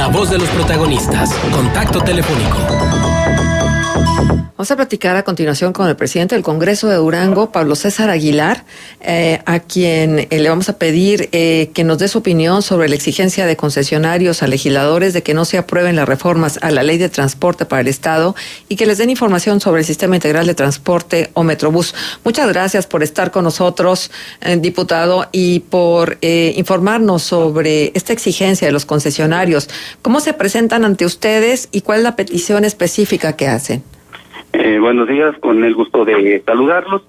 La voz de los protagonistas. Contacto telefónico. Vamos a platicar a continuación con el presidente del Congreso de Durango, Pablo César Aguilar, a quien le vamos a pedir que nos dé su opinión sobre la exigencia de concesionarios a legisladores de que no se aprueben las reformas a la Ley de Transporte para el Estado y que les den información sobre el Sistema Integral de Transporte o Metrobús. Muchas gracias por estar con nosotros, diputado, y por informarnos sobre esta exigencia de los concesionarios. ¿Cómo se presentan ante ustedes y cuál es la petición específica que hacen? Buenos días, con el gusto de saludarlos.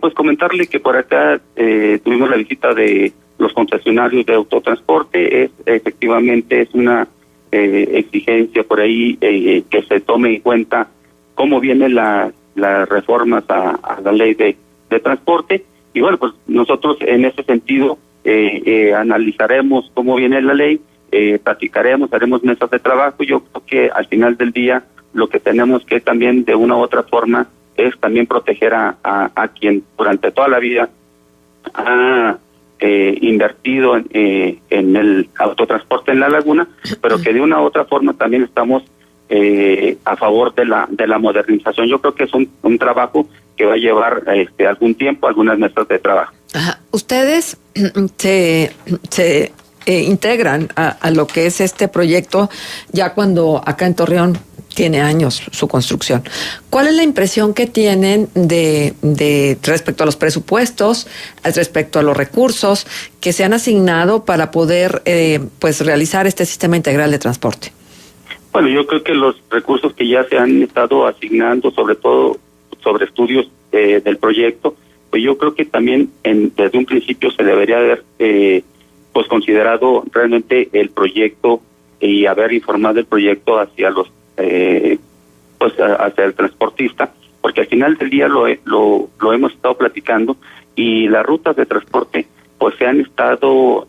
Pues comentarle que por acá tuvimos la visita de los concesionarios de autotransporte. Efectivamente es una exigencia por ahí que se tome en cuenta cómo vienen las reformas a la ley de transporte. Y bueno, pues nosotros en ese sentido analizaremos cómo viene la ley, platicaremos, haremos mesas de trabajo. Yo creo que al final del día lo que tenemos que también de una u otra forma es también proteger a quien durante toda la vida ha invertido en el autotransporte en la laguna, pero que de una u otra forma también estamos a favor de la modernización. Yo creo que es un trabajo que va a llevar algún tiempo, algunas mesas de trabajo. Ajá. Ustedes se integran a lo que es este proyecto ya cuando acá en Torreón tiene años su construcción. ¿Cuál es la impresión que tienen de respecto a los presupuestos, respecto a los recursos que se han asignado para poder pues realizar este sistema integral de transporte? Bueno, yo creo que los recursos que ya se han estado asignando, sobre todo sobre estudios del proyecto, pues yo creo que también desde un principio se debería haber pues considerado realmente el proyecto y haber informado del proyecto hacia los pues hacia el transportista, porque al final del día lo hemos estado platicando y las rutas de transporte pues se han estado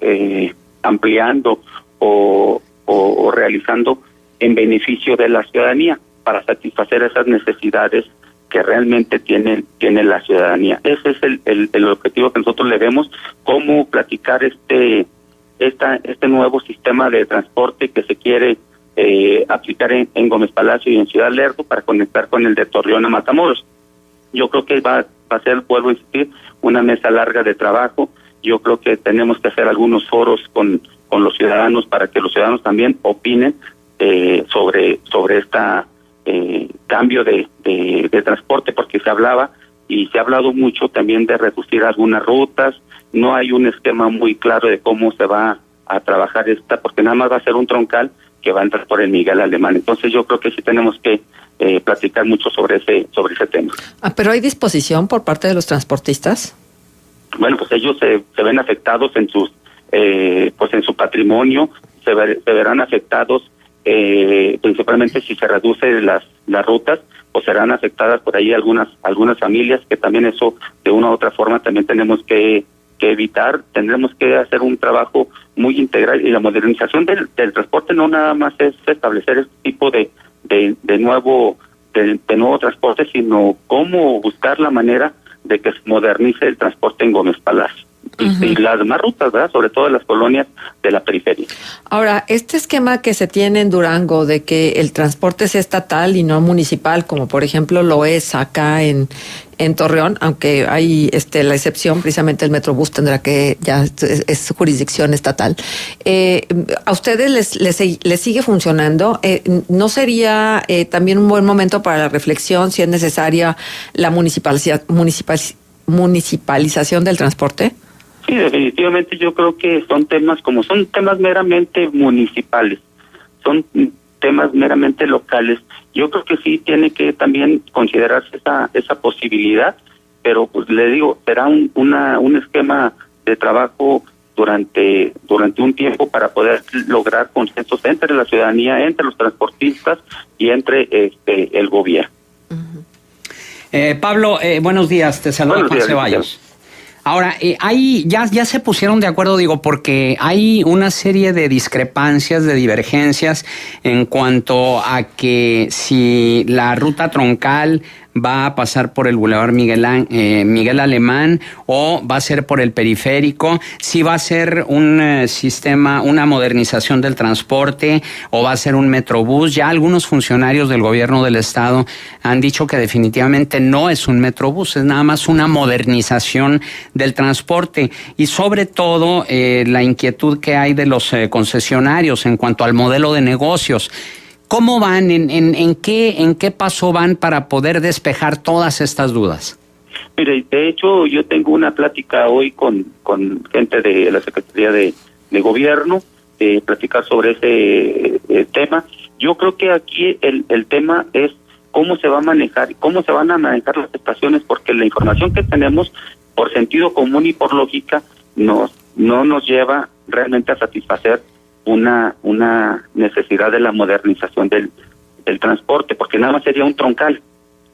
ampliando o realizando en beneficio de la ciudadanía para satisfacer esas necesidades que realmente tiene la ciudadanía. Ese es el objetivo que nosotros le vemos, cómo platicar este nuevo sistema de transporte que se quiere aplicar en Gómez Palacio y en Ciudad Lerdo para conectar con el de Torreón a Matamoros. Yo creo que va a ser, vuelvo a insistir, una mesa larga de trabajo. Yo creo que tenemos que hacer algunos foros con los ciudadanos para que los ciudadanos también opinen sobre esta cambio de transporte, porque se hablaba y se ha hablado mucho también de reducir algunas rutas. No hay un esquema muy claro de cómo se va a trabajar porque nada más va a ser un troncal que va a entrar por el Miguel Alemán. Entonces yo creo que sí tenemos que platicar mucho sobre ese tema. ¿Pero hay disposición por parte de los transportistas? Bueno, pues ellos se ven afectados en sus pues en su patrimonio, se verán afectados principalmente si se reduce las rutas, pues serán afectadas por ahí algunas familias, que también eso de una u otra forma también tenemos que evitar. Tendremos que hacer un trabajo muy integral, y la modernización del transporte no nada más es establecer este tipo de nuevo transporte, sino cómo buscar la manera de que se modernice el transporte en Gómez Palacio. Y las demás rutas, ¿verdad? Sobre todo las colonias de la periferia. Ahora, este esquema que se tiene en Durango de que el transporte sea estatal y no municipal, como por ejemplo lo es acá en Torreón, aunque hay la excepción, precisamente el Metrobús tendrá que, ya es jurisdicción estatal. ¿A ustedes les sigue funcionando? ¿No sería también un buen momento para la reflexión si es necesaria la municipalización del transporte? Sí, definitivamente yo creo que son temas meramente municipales, son temas meramente locales. Yo creo que sí tiene que también considerarse esa posibilidad, pero pues le digo, será un esquema de trabajo durante un tiempo para poder lograr consensos entre la ciudadanía, entre los transportistas y entre el gobierno. Pablo, buenos días, te saluda Juan Ceballos. Ahora, ya se pusieron de acuerdo, porque hay una serie de discrepancias, de divergencias en cuanto a que si la ruta troncal va a pasar por el Boulevard Miguel Alemán o va a ser por el periférico, si va a ser un sistema, una modernización del transporte o va a ser un metrobús. Ya algunos funcionarios del gobierno del estado han dicho que definitivamente no es un metrobús, es nada más una modernización del transporte y sobre todo la inquietud que hay de los concesionarios en cuanto al modelo de negocios. ¿Cómo van? ¿En qué paso van para poder despejar todas estas dudas? Mire, de hecho, yo tengo una plática hoy con gente de la Secretaría de Gobierno, platicar sobre ese tema. Yo creo que aquí el tema es cómo se va a manejar, cómo se van a manejar las estaciones, porque la información que tenemos, por sentido común y por lógica, no nos lleva realmente a satisfacer una necesidad de la modernización del transporte, porque nada más sería un troncal,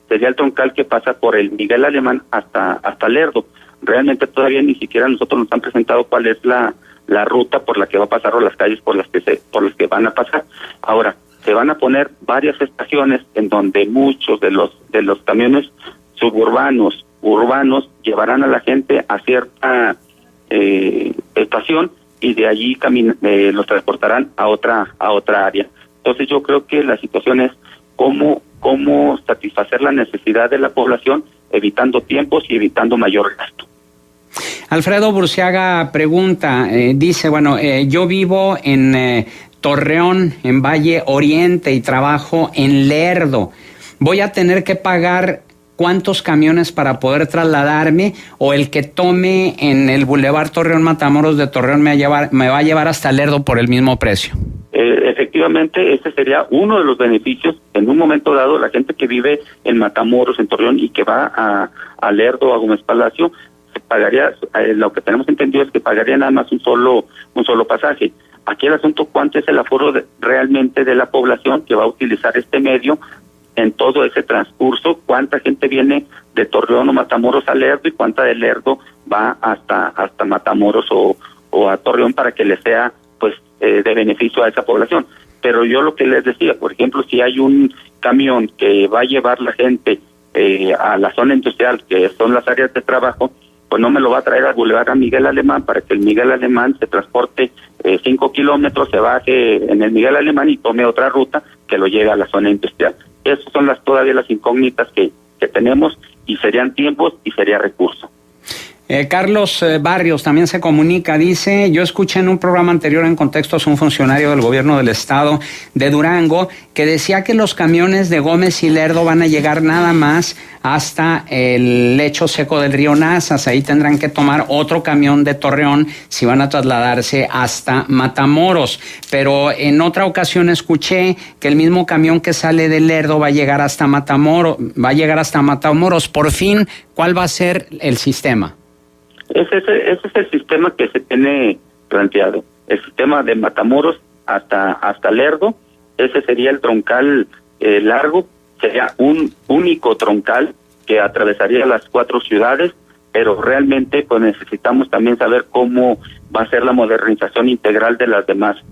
sería el troncal que pasa por el Miguel Alemán hasta Lerdo. Realmente todavía ni siquiera nosotros nos han presentado cuál es la ruta por la que va a pasar o las calles por las que van a pasar. Ahora, se van a poner varias estaciones en donde muchos de los camiones suburbanos, urbanos, llevarán a la gente a cierta estación y de allí los transportarán a otra área. Entonces yo creo que la situación es cómo satisfacer la necesidad de la población, evitando tiempos y evitando mayor gasto. Alfredo Burciaga pregunta, dice, yo vivo en Torreón, en Valle Oriente, y trabajo en Lerdo. ¿Voy a tener que pagar cuántos camiones para poder trasladarme, o el que tome en el Boulevard Torreón Matamoros de Torreón me va a llevar hasta Lerdo por el mismo precio? Efectivamente, ese sería uno de los beneficios. En un momento dado, la gente que vive en Matamoros, en Torreón, y que va a Lerdo, a Gómez Palacio, se pagaría, lo que tenemos entendido es que pagaría nada más un solo pasaje. Aquí el asunto, ¿cuánto es el aforo realmente de la población que va a utilizar este medio en todo ese transcurso? ¿Cuánta gente viene de Torreón o Matamoros a Lerdo y cuánta de Lerdo va hasta Matamoros o a Torreón para que le sea de beneficio a esa población? Pero yo lo que les decía, por ejemplo, si hay un camión que va a llevar la gente a la zona industrial, que son las áreas de trabajo, pues no me lo va a traer al Boulevard a Miguel Alemán para que el Miguel Alemán se transporte 5 kilómetros, se baje en el Miguel Alemán y tome otra ruta que lo lleve a la zona industrial. Esas son todavía las incógnitas que tenemos, y serían tiempos y sería recurso. Carlos Barrios también se comunica, dice, yo escuché en un programa anterior en Contextos un funcionario del gobierno del estado de Durango que decía que los camiones de Gómez y Lerdo van a llegar nada más hasta el lecho seco del río Nazas. Ahí tendrán que tomar otro camión de Torreón si van a trasladarse hasta Matamoros. Pero en otra ocasión escuché que el mismo camión que sale de Lerdo va a llegar hasta Matamoros. Por fin, ¿cuál va a ser el sistema? Ese es el sistema que se tiene planteado. El sistema de Matamoros hasta Lerdo, ese sería el troncal largo, sería un único troncal que atravesaría las 4 ciudades, pero realmente pues necesitamos también saber cómo va a ser la modernización integral de las demás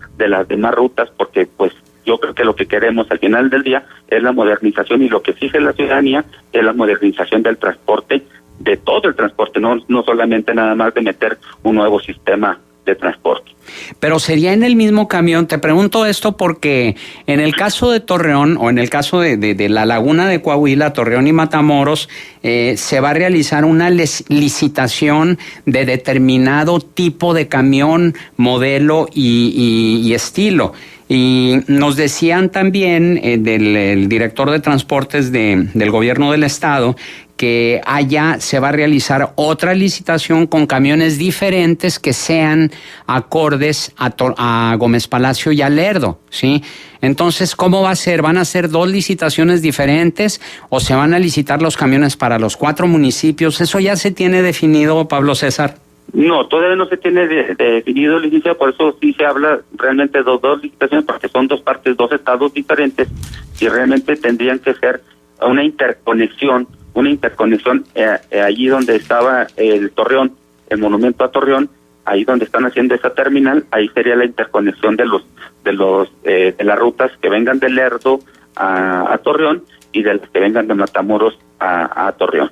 rutas, porque pues yo creo que lo que queremos al final del día es la modernización, y lo que exige la ciudadanía es la modernización del transporte, de todo el transporte, no solamente nada más de meter un nuevo sistema de transporte. Pero sería en el mismo camión. Te pregunto esto porque en el caso de Torreón, o en el caso de la Laguna de Coahuila, Torreón y Matamoros, se va a realizar una licitación de determinado tipo de camión, modelo y estilo. Y nos decían también del director de transportes del gobierno del estado que allá se va a realizar otra licitación con camiones diferentes que sean acordes a Gómez Palacio y a Lerdo, ¿sí? Entonces, ¿cómo va a ser? ¿Van a ser 2 licitaciones diferentes o se van a licitar los camiones para los 4 municipios? ¿Eso ya se tiene definido, Pablo César? No, todavía no se tiene definido, licenciado, por eso sí se habla realmente de 2 licitaciones, porque son 2 partes, 2 estados diferentes, y realmente tendrían que ser una interconexión allí donde estaba el Torreón, el monumento a Torreón, ahí donde están haciendo esa terminal, ahí sería la interconexión de las rutas que vengan de Lerdo a Torreón y de las que vengan de Matamoros a Torreón.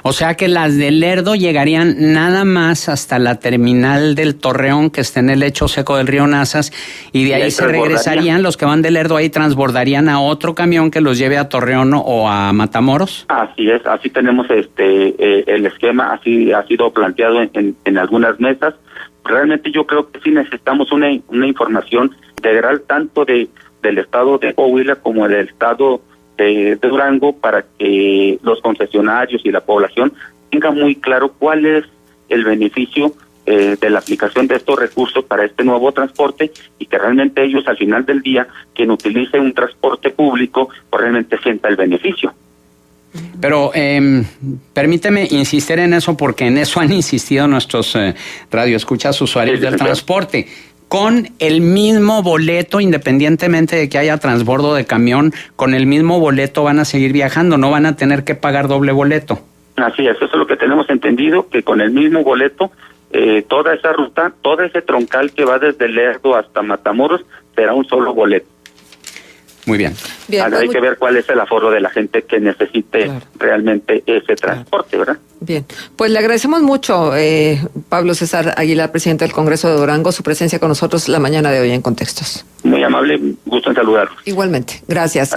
O sea que las de Lerdo llegarían nada más hasta la terminal del Torreón, que está en el lecho seco del río Nazas, y de ahí se regresarían, los que van de Lerdo ahí transbordarían a otro camión que los lleve a Torreón o a Matamoros. Así es, así tenemos el esquema, así ha sido planteado en algunas mesas. Realmente yo creo que sí necesitamos una información integral tanto del estado de Coahuila como del estado de Durango, para que los concesionarios y la población tengan muy claro cuál es el beneficio de la aplicación de estos recursos para este nuevo transporte, y que realmente ellos al final del día, quien utilice un transporte público, pues realmente sienta el beneficio. Pero permíteme insistir en eso, porque en eso han insistido nuestros radioescuchas usuarios del transporte. Con el mismo boleto, independientemente de que haya transbordo de camión, con el mismo boleto van a seguir viajando, no van a tener que pagar doble boleto. Así es, eso es lo que tenemos entendido, que con el mismo boleto, toda esa ruta, todo ese troncal que va desde Lerdo hasta Matamoros, será un solo boleto. Muy bien. Ahora hay que ver cuál es el aforo de la gente que necesite realmente ese transporte, ¿verdad? Bien, pues le agradecemos mucho, Pablo César Aguilar, presidente del Congreso de Durango, su presencia con nosotros la mañana de hoy en Contextos. Muy amable, gusto en saludarlos. Igualmente, gracias.